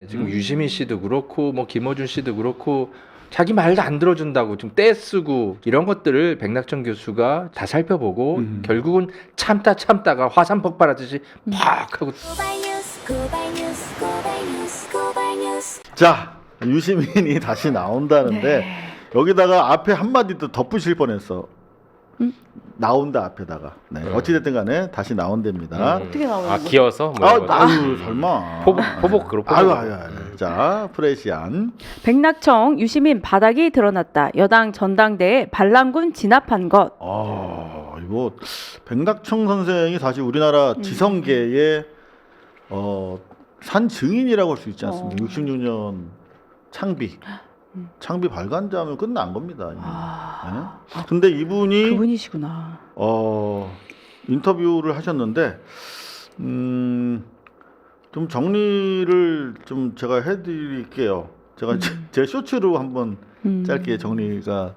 지금 유시민 씨도 그렇고 뭐 김어준 씨도 그렇고 자기 말도 안 들어준다고 좀 떼쓰고 이런 것들을 백낙천 교수가 다 살펴보고 결국은 참다가 화산 폭발하듯이 팍 하고 자, 유시민이 다시 나온다는데 여기다가 앞에 한마디 더 덧붙일 뻔했어. 나온다 앞에다가. 네. 어찌됐든 간에 다시 나온답니다. 어떻게 나오는 아 거야? 기어서 뭐 이런 거죠? 아유 설마. 포복 그렇고 아유. 자, 프레시안. 백낙청 유시민 바닥이 드러났다. 여당 전당대회 반란군 진압한 것. 이거 백낙청 선생이 사실 우리나라 지성계의 산 증인이라고 할 수 있지 않습니까? 66년 창비 발간자면 끝난 겁니다. 네? 근데 이분이 그분이시구나. 인터뷰를 하셨는데 좀 정리를 좀 제가 해드릴게요. 제가 제 쇼츠로 한번 짧게 정리가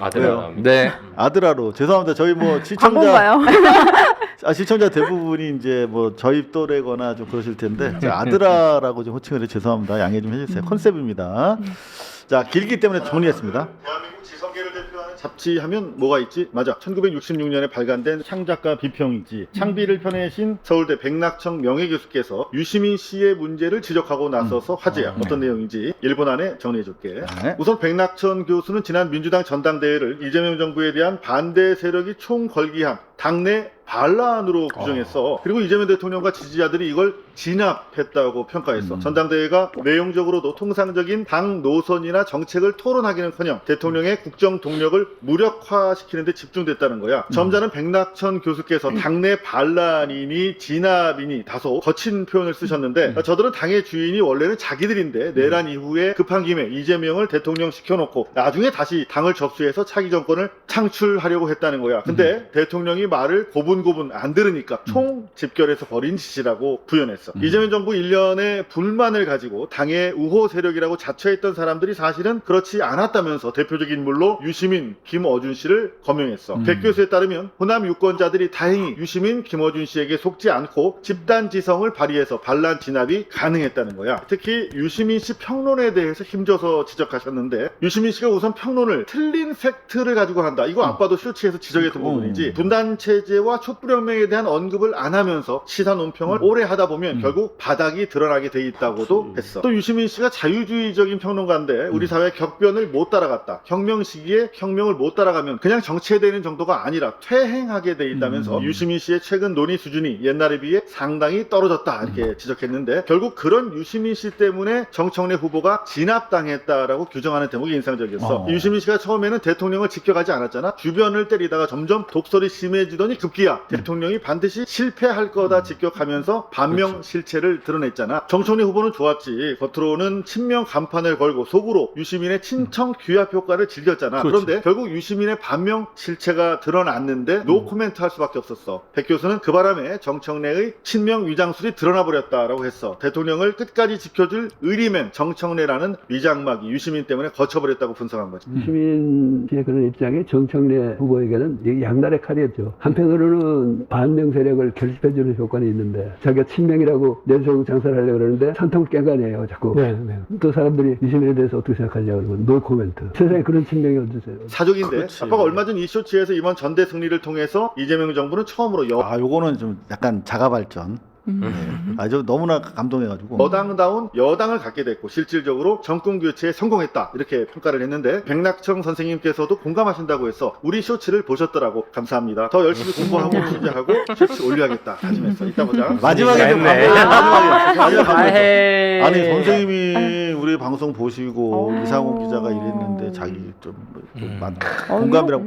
아들아 네 아드라로 죄송합니다. 저희 뭐 광고인가요? 시청자 대부분이 이제 뭐 저희 또래거나 좀 그러실 텐데 제가 아드라라고 좀 호칭을 해 죄송합니다. 양해 좀 해주세요. 컨셉입니다. 자, 길기 때문에 정리했습니다. 대한민국 지성계를 대표하는 잡지 하면 뭐가 있지? 맞아. 1966년에 발간된 창작가 비평이지. 창비를 펴내신 서울대 백낙청 명예교수께서 유시민 씨의 문제를 지적하고 나서서 화제야. 어떤 내용인지 1분 안에 정리해줄게. 우선 백낙천 교수는 지난 민주당 전당대회를 이재명 정부에 대한 반대 세력이 총걸기한 당내 반란으로 규정했어. 그리고 이재명 대통령과 지지자들이 이걸 진압했다고 평가했어. 전당대회가 내용적으로도 통상적인 당 노선이나 정책을 토론하기는커녕 대통령의 국정 동력을 무력화시키는 데 집중됐다는 거야. 점잖은 백낙천 교수께서 당내 반란이니 진압이니 다소 거친 표현을 쓰셨는데 저들은 당의 주인이 원래는 자기들인데 내란 이후에 급한 김에 이재명을 대통령 시켜놓고 나중에 다시 당을 접수해서 차기 정권을 창출하려고 했다는 거야. 근데 대통령이 말을 고분고분 안 들으니까 총 집결해서 벌인 짓이라고 구현했어. 이재명 정부 1년의 불만을 가지고 당의 우호 세력이라고 자처했던 사람들이 사실은 그렇지 않았다면서 대표적인 인물로 유시민, 김어준 씨를 거명했어. 백 교수에 따르면 호남 유권자들이 다행히 유시민, 김어준 씨에게 속지 않고 집단 지성을 발휘해서 반란 진압이 가능했다는 거야. 특히 유시민 씨 평론에 대해서 힘줘서 지적하셨는데 유시민 씨가 우선 평론을 틀린 팩트를 가지고 한다. 이거 아빠도 쇼츠에서 지적했던 부분이지. 분단 체제와 촛불혁명에 대한 언급을 안 하면서 시사 논평을 오래 하다 보면 결국 바닥이 드러나게 돼 있다고도 했어. 또 유시민 씨가 자유주의적인 평론가인데 우리 사회 격변을 못 따라갔다. 혁명 시기에 혁명을 못 따라가면 그냥 정체되는 정도가 아니라 퇴행하게 돼 있다면서 유시민 씨의 최근 논의 수준이 옛날에 비해 상당히 떨어졌다 이렇게 지적했는데 결국 그런 유시민 씨 때문에 정청래 후보가 진압당했다라고 규정하는 대목이 인상적이었어. 유시민 씨가 처음에는 대통령을 지켜가지 않았잖아. 주변을 때리다가 점점 독설이 심해지더니 급기야 대통령이 반드시 실패할 거다 직격하면서 반명 실체를 드러냈잖아. 정청래 후보는 좋았지. 겉으로는 친명 간판을 걸고 속으로 유시민의 친청 규합 효과를 즐겼잖아. 그런데 결국 유시민의 반명 실체가 드러났는데 노 코멘트 할 수밖에 없었어. 백 교수는 그 바람에 정청래의 친명 위장술이 드러나 버렸다라고 했어. 대통령을 끝까지 지켜줄 의리맨 정청래라는 위장막이 유시민 때문에 거쳐버렸다고 분석한 거지. 유시민 씨의 그런 입장이 정청래 후보에게는 이게 양날의 칼이었죠. 한편으로는 반명 세력을 결집해주는 효과는 있는데 자기가 친명이라고 내세우고 장사를 하려고 그러는데 산통을 깬 거 아니에요 자꾸. 또 사람들이 유시민에 대해서 어떻게 생각하냐고 그러면 노 코멘트. 세상에 그런 친명이 어디세요? 사족인데 그렇지. 아빠가 얼마 전 이 쇼츠에서 이번 전대 승리를 통해서 이재명 정부는 처음으로 요거는 좀 약간 자가 발전. 아주 너무나 감동해가지고 여당다운 여당을 갖게 됐고 실질적으로 정권 교체에 성공했다 이렇게 평가를 했는데 백낙청 선생님께서도 공감하신다고 해서 우리 쇼츠를 보셨더라고. 감사합니다. 더 열심히 공부하고 취재하고 쇼츠 올려야겠다 다짐했어. 이따 보자. 마지막에 좀 마지막에 아니 선생님이 우리 방송 보시고 이상호 기자가 이랬는데 자기 좀 공감이라고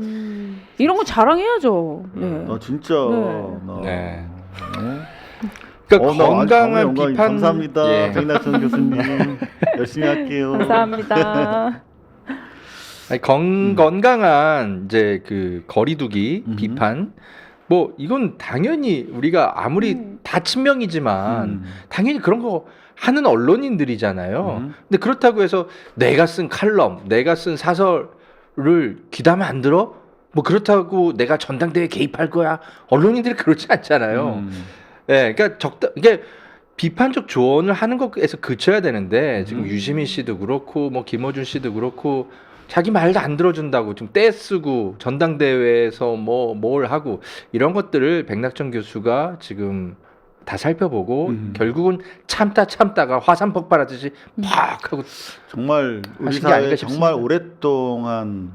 이런 거 자랑해야죠. 네. 너 진짜 네. 그러니까 건강한 비판 감사합니다. 백낙천 교수님 열심히 할게요. 감사합니다. 아니, 건강한 이제 그 거리두기 비판 뭐 이건 당연히 우리가 아무리 다 친명이지만 당연히 그런 거 하는 언론인들이잖아요. 근데 그렇다고 해서 내가 쓴 칼럼, 내가 쓴 사설을 귀담아 안 들어? 뭐 그렇다고 내가 전당대회에 개입할 거야? 언론인들이 그렇지 않잖아요. 예, 그러니까 이게 비판적 조언을 하는 것에서 그쳐야 되는데 지금 유시민 씨도 그렇고 뭐 김어준 씨도 그렇고 자기 말도 안 들어준다고 좀 떼쓰고 전당대회에서 뭐 뭘 하고 이런 것들을 백낙천 교수가 지금 다 살펴보고 결국은 참다가 화산 폭발하듯이 팍 하고 정말 우리 하신 게 아닌가 사회 싶습니다. 정말 오랫동안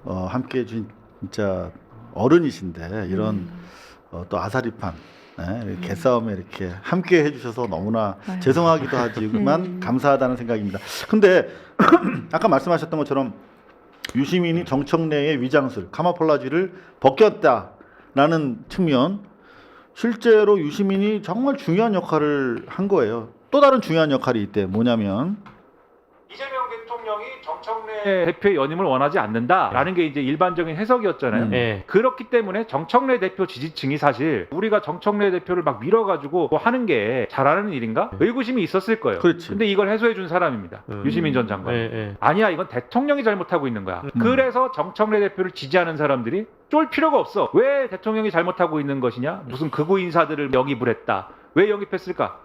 함께해 준 진짜 어른이신데 이런 또 아사리판 개싸움에 이렇게 함께 해주셔서 너무나 죄송하기도 하지만 감사하다는 생각입니다. 근데 아까 말씀하셨던 것처럼 유시민이 정청래의 위장술 카모플라지를 벗겼다라는 측면, 실제로 유시민이 정말 중요한 역할을 한 거예요. 또 다른 중요한 역할이 있대. 뭐냐면 이재명 대통령이 정청래 대표의 연임을 원하지 않는다라는 게 이제 일반적인 해석이었잖아요. 예. 그렇기 때문에 정청래 대표 지지층이 사실 우리가 정청래 대표를 막 밀어가지고 뭐 하는 게 잘하는 일인가? 의구심이 있었을 거예요. 그렇지. 근데 이걸 해소해 준 사람입니다. 유시민 전 장관. 예. 아니야, 이건 대통령이 잘못하고 있는 거야. 그래서 정청래 대표를 지지하는 사람들이 쫄 필요가 없어. 왜 대통령이 잘못하고 있는 것이냐? 무슨 극우 인사들을 영입을 했다. 왜 영입했을까?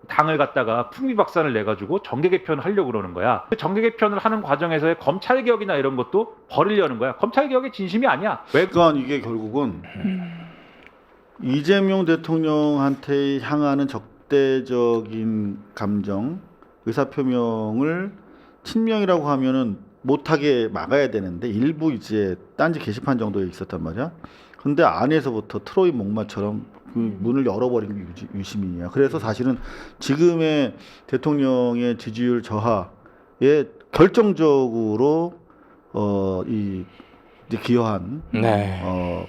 당을 갖다가 풍미박산을 내가지고 정계 개편을 하려고 그러는 거야. 그 정계 개편을 하는 과정에서의 검찰 개혁이나 이런 것도 버리려는 거야. 검찰 개혁이 진심이 아니야. 왜? 그러니까 이게 결국은 이재명 대통령한테 향하는 적대적인 감정, 의사표명을 친명이라고 하면은 못하게 막아야 되는데 일부 이제 딴지 게시판 정도에 있었단 말이야. 근데 안에서부터 트로이 목마처럼 그 문을 열어버린 게 유시민이야. 그래서 사실은 지금의 대통령의 지지율 저하에 결정적으로 이제 기여한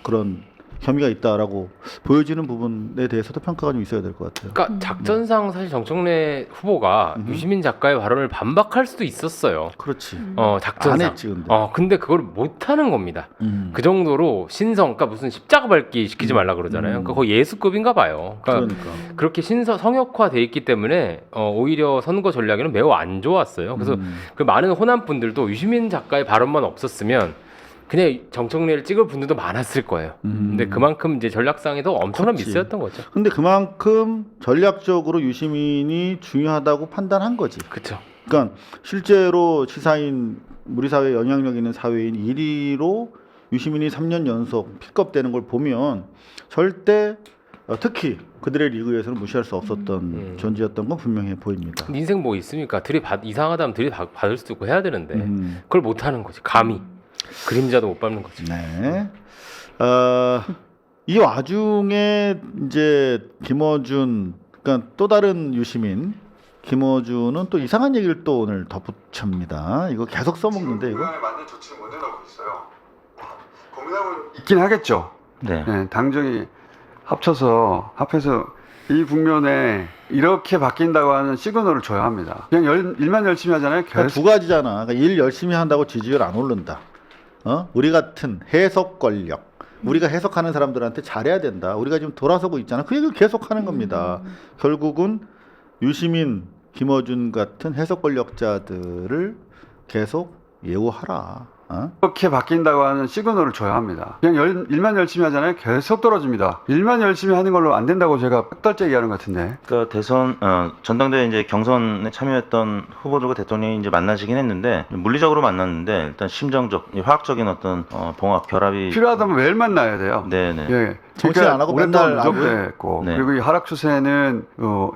그런 혐의가 있다라고 보여지는 부분에 대해서도 평가가 좀 있어야 될 것 같아요. 그러니까 작전상 사실 정청래 후보가 유시민 작가의 발언을 반박할 수도 있었어요. 그렇지. 작전상. 안 했지 근데. 근데 그걸 못 하는 겁니다. 그 정도로 신성, 그러니까 무슨 십자가 밟기 시키지 말라 그러잖아요. 그러니까 거의 예수급인가 봐요. 그러니까 그렇게 성역화돼 있기 때문에 오히려 선거 전략에는 매우 안 좋았어요. 그래서 그 많은 호남 분들도 유시민 작가의 발언만 없었으면 그냥 정청래를 찍을 분들도 많았을 거예요. 근데 그만큼 이제 전략상에도 엄청난 그렇지. 미스였던 거죠. 근데 그만큼 전략적으로 유시민이 중요하다고 판단한 거지. 그렇죠. 그러니까 실제로 시사인 우리 사회에 영향력 있는 사회인 1위로 유시민이 3년 연속 픽업되는 걸 보면 절대 특히 그들의 리그에서는 무시할 수 없었던 존재였던 건 분명해 보입니다. 인생 뭐 있습니까? 이상하다면 받을 수도 있고 해야 되는데 그걸 못 하는 거지. 감히. 그림자도 못 밟는 거지. 네. 이 와중에 이제 김어준, 그러니까 또 다른 유시민, 김어준은 또 이상한 얘기를 또 오늘 덧붙입니다. 이거 계속 써먹는데 이거. 맞는 조치를 못 내놓고 있어요. 고민하고 있긴 하겠죠. 네. 네, 당정이 합해서 이 국면에 이렇게 바뀐다고 하는 시그널을 줘야 합니다. 그냥 일만 열심히 하잖아요. 그러니까 두 가지잖아. 그러니까 일 열심히 한다고 지지율 안 오른다. 우리 같은 해석 권력, 우리가 해석하는 사람들한테 잘해야 된다. 우리가 지금 돌아서고 있잖아. 그 얘기를 계속하는 겁니다. 결국은 유시민, 김어준 같은 해석 권력자들을 계속 예우하라. 이렇게 바뀐다고 하는 시그널을 줘야 합니다. 그냥 일만 열심히 하잖아요. 계속 떨어집니다. 일만 열심히 하는 걸로 안 된다고 제가 흑달째 얘기하는 것 같은데. 그러니까 대선 전당대회 이제 경선에 참여했던 후보들과 대통령이 이제 만나시긴 했는데 물리적으로 만났는데 일단 심정적, 화학적인 어떤 봉합, 결합이 필요하다면 매일 만나야 돼요. 네네. 예. 정치 안 하고 오랫동안 맨날 누적됐고 네. 그리고 이 하락 추세는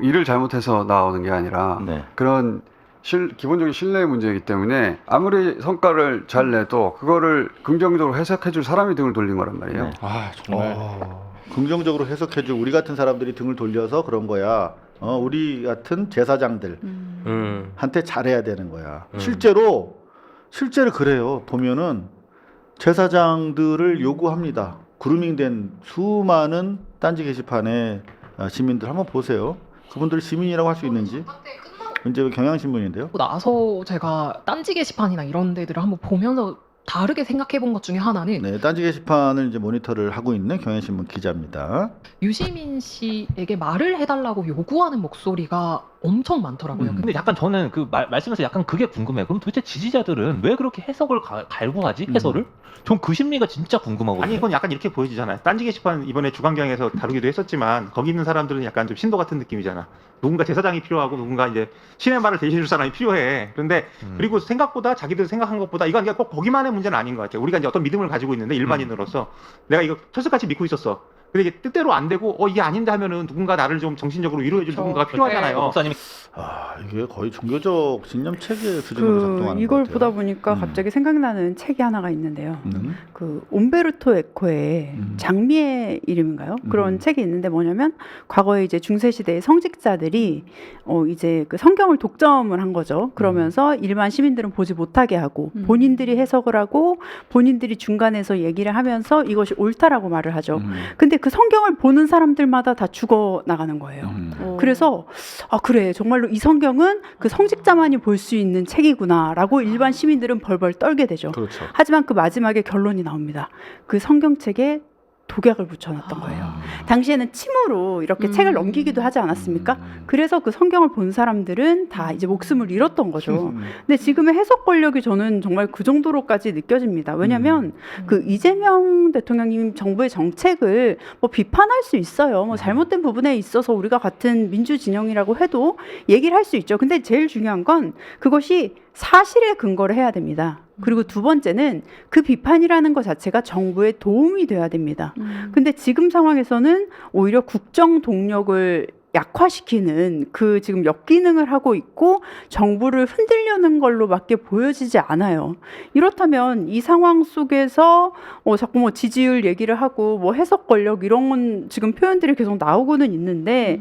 일을 잘못해서 나오는 게 아니라 네. 그런 기본적인 신뢰의 문제이기 때문에 아무리 성과를 잘 내도 그거를 긍정적으로 해석해줄 사람이 등을 돌린 거란 말이에요. 네. 정말 긍정적으로 해석해줄 우리 같은 사람들이 등을 돌려서 그런 거야. 우리 같은 제사장들 한테 잘해야 되는 거야. 실제로 그래요. 보면은 제사장들을 요구합니다. 그루밍된 수많은 딴지 게시판의 시민들 한번 보세요. 그분들 시민이라고 할 수 있는지. 이제 경향신문인데요. 나서 제가 딴지 게시판이나 이런 데들을 한번 보면서 다르게 생각해 본 것 중에 하나는 네, 딴지 게시판을 이제 모니터를 하고 있는 경향신문 기자입니다. 유시민 씨에게 말을 해달라고 요구하는 목소리가 엄청 많더라고요. 음. 근데 약간 저는 그 말씀에서 약간 그게 궁금해요. 그럼 도대체 지지자들은 왜 그렇게 해석을 갈구하지? 해설을? 전 그 심리가 진짜 궁금하거든요. 아니 이건 약간 이렇게 보여지잖아요. 딴지 게시판 이번에 주간경에서 다루기도 했었지만 거기 있는 사람들은 약간 좀 신도 같은 느낌이잖아. 누군가 제사장이 필요하고 누군가 이제 신의 말을 대신해줄 사람이 필요해. 그런데 그리고 생각보다 자기들 생각한 것보다 이건 꼭 거기만의 문제는 아닌 것 같아요. 우리가 이제 어떤 믿음을 가지고 있는데 일반인으로서 내가 이거 철석같이 믿고 있었어. 근데 이게 뜻대로 안 되고 이게 아닌데 하면은 누군가 나를 좀 정신적으로 위로해줄 누군가가 필요하잖아요. 목사님이 이게 거의 종교적 신념 체계 수준으로 작동하는 이걸 것 같아요. 보다 보니까 갑자기 생각나는 책이 하나가 있는데요. 음. 그 옴베르토 에코의 장미의 이름인가요? 그런 책이 있는데 뭐냐면 과거에 이제 중세 시대의 성직자들이 이제 그 성경을 독점을 한 거죠. 그러면서 일반 시민들은 보지 못하게 하고 본인들이 해석을 하고 본인들이 중간에서 얘기를 하면서 이것이 옳다라고 말을 하죠. 근데 그 성경을 보는 사람들마다 다 죽어 나가는 거예요. 그래서 그래 정말로 이 성경은 그 성직자만이 볼 수 있는 책이구나라고 일반 시민들은 벌벌 떨게 되죠. 그렇죠. 하지만 그 마지막에 결론이 나옵니다. 그 성경책에 독약을 붙여놨던 거예요. 당시에는 침으로 이렇게 책을 넘기기도 하지 않았습니까? 그래서 그 성경을 본 사람들은 다 이제 목숨을 잃었던 거죠. 근데 지금의 해석 권력이 저는 정말 그 정도로까지 느껴집니다. 왜냐하면 그 이재명 대통령님 정부의 정책을 뭐 비판할 수 있어요. 뭐 잘못된 부분에 있어서 우리가 같은 민주 진영이라고 해도 얘기를 할 수 있죠. 근데 제일 중요한 건 그것이 사실에 근거를 해야 됩니다. 그리고 두 번째는 그 비판이라는 것 자체가 정부에 도움이 돼야 됩니다. 근데 지금 상황에서는 오히려 국정 동력을 약화시키는 그 지금 역기능을 하고 있고 정부를 흔들려는 걸로밖에 보여지지 않아요. 이렇다면 이 상황 속에서 자꾸 뭐 지지율 얘기를 하고 뭐 해석 권력 이런 건 지금 표현들이 계속 나오고는 있는데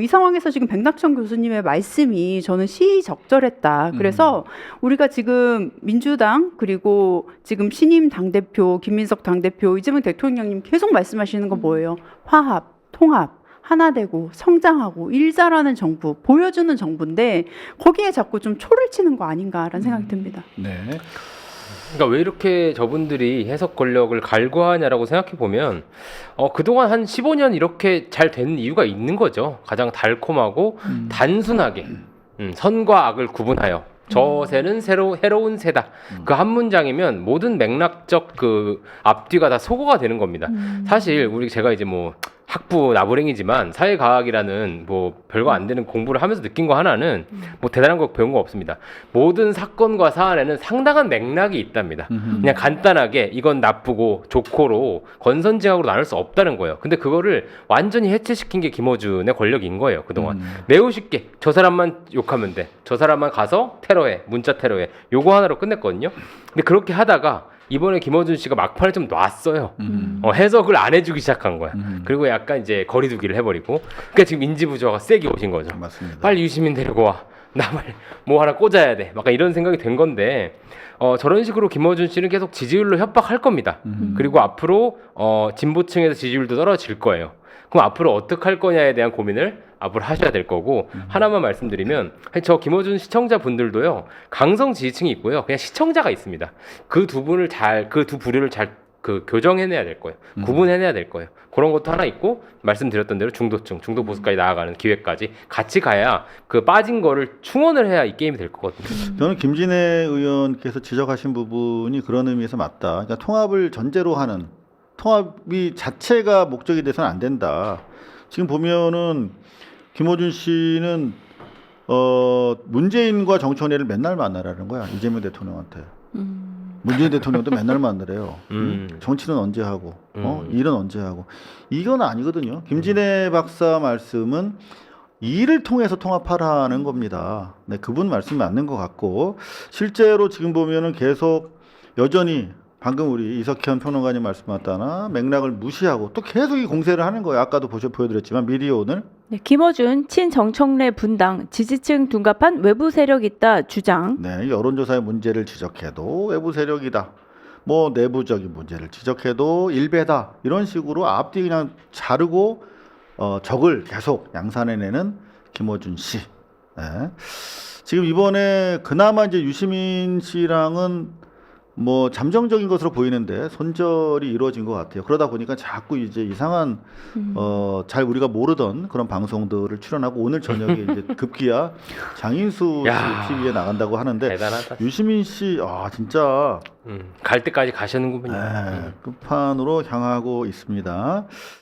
이 상황에서 지금 백낙천 교수님의 말씀이 저는 시의적절했다. 그래서 우리가 지금 민주당 그리고 지금 신임 당대표 김민석 당대표 이재명 대통령님 계속 말씀하시는 건 뭐예요? 화합, 통합. 하나 되고 성장하고 일 잘하는 정부 보여주는 정부인데 거기에 자꾸 좀 초를 치는 거 아닌가라는 생각이 듭니다. 네. 그러니까 왜 이렇게 저분들이 해석 권력을 갈구하냐라고 생각해 보면 그동안 한 15년 이렇게 잘 된 이유가 있는 거죠. 가장 달콤하고 단순하게 선과 악을 구분하여 저 새는 해로운 새다. 그 한 문장이면 모든 맥락적 그 앞뒤가 다 소거가 되는 겁니다. 사실 제가 이제 뭐 학부 나부랭이지만 사회과학이라는 뭐 별거 안 되는 공부를 하면서 느낀 거 하나는 뭐 대단한 거 배운 거 없습니다. 모든 사건과 사안에는 상당한 맥락이 있답니다. 그냥 간단하게 이건 나쁘고 좋고로 건선징악으로 나눌 수 없다는 거예요. 근데 그거를 완전히 해체시킨 게 김어준의 권력인 거예요. 그동안 매우 쉽게 저 사람만 욕하면 돼. 저 사람만 가서 테러해. 문자 테러해. 요거 하나로 끝냈거든요. 근데 그렇게 하다가 이번에 김어준 씨가 막판에 좀 놨어요. 해석을 안 해주기 시작한 거야. 그리고 약간 이제 거리두기를 해버리고. 그러니까 지금 인지부조화가 세게 오신 거죠. 맞습니다. 빨리 유시민 데리고 와. 나 빨리 뭐 하나 꽂아야 돼. 막 이런 생각이 된 건데 저런 식으로 김어준 씨는 계속 지지율로 협박할 겁니다. 그리고 앞으로 진보층에서 지지율도 떨어질 거예요. 그럼 앞으로 어떻게 할 거냐에 대한 고민을 앞으로 하셔야 될 거고 하나만 말씀드리면 저 김어준 시청자분들도요 강성 지지층이 있고요 그냥 시청자가 있습니다. 그 두 분을 그 두 부류를 잘 교정해내야 될 거예요. 구분해내야 될 거예요. 그런 것도 하나 있고 말씀드렸던 대로 중도층, 중도 보수까지 나아가는 기회까지 같이 가야 그 빠진 거를 충원을 해야 이 게임이 될 거거든요. 저는 김진애 의원께서 지적하신 부분이 그런 의미에서 맞다. 그러니까 통합을 전제로 하는 통합이 자체가 목적이 돼서는 안 된다. 지금 보면은 김어준 씨는 문재인과 정청래를 맨날 만나라는 거야. 이재명 대통령한테. 문재인 대통령도 맨날 만나래요. 정치는 언제 하고 일은 언제 하고. 이건 아니거든요. 김진애 박사 말씀은 일을 통해서 통합하라는 겁니다. 네, 그분 말씀이 맞는 것 같고 실제로 지금 보면은 계속 여전히 방금 우리 이석현 평론가님 말씀하셨다나 맥락을 무시하고 또 계속 이 공세를 하는 거예요. 아까도 보여드렸지만 미리 오늘. 네, 김어준 친정청래 분당 지지층 둔갑한 외부 세력 있다 주장. 네, 여론조사의 문제를 지적해도 외부 세력이다. 뭐 내부적인 문제를 지적해도 일배다. 이런 식으로 앞뒤 그냥 자르고 적을 계속 양산해내는 김어준 씨. 네. 지금 이번에 그나마 이제 유시민 씨랑은 뭐 잠정적인 것으로 보이는데 손절이 이루어진 것 같아요. 그러다 보니까 자꾸 이제 이상한 잘 우리가 모르던 그런 방송들을 출연하고 오늘 저녁에 이제 급기야 장인수 야. TV에 나간다고 하는데 대단하다. 유시민 씨 진짜 갈 때까지 가시는군요. 끝판으로 향하고 있습니다.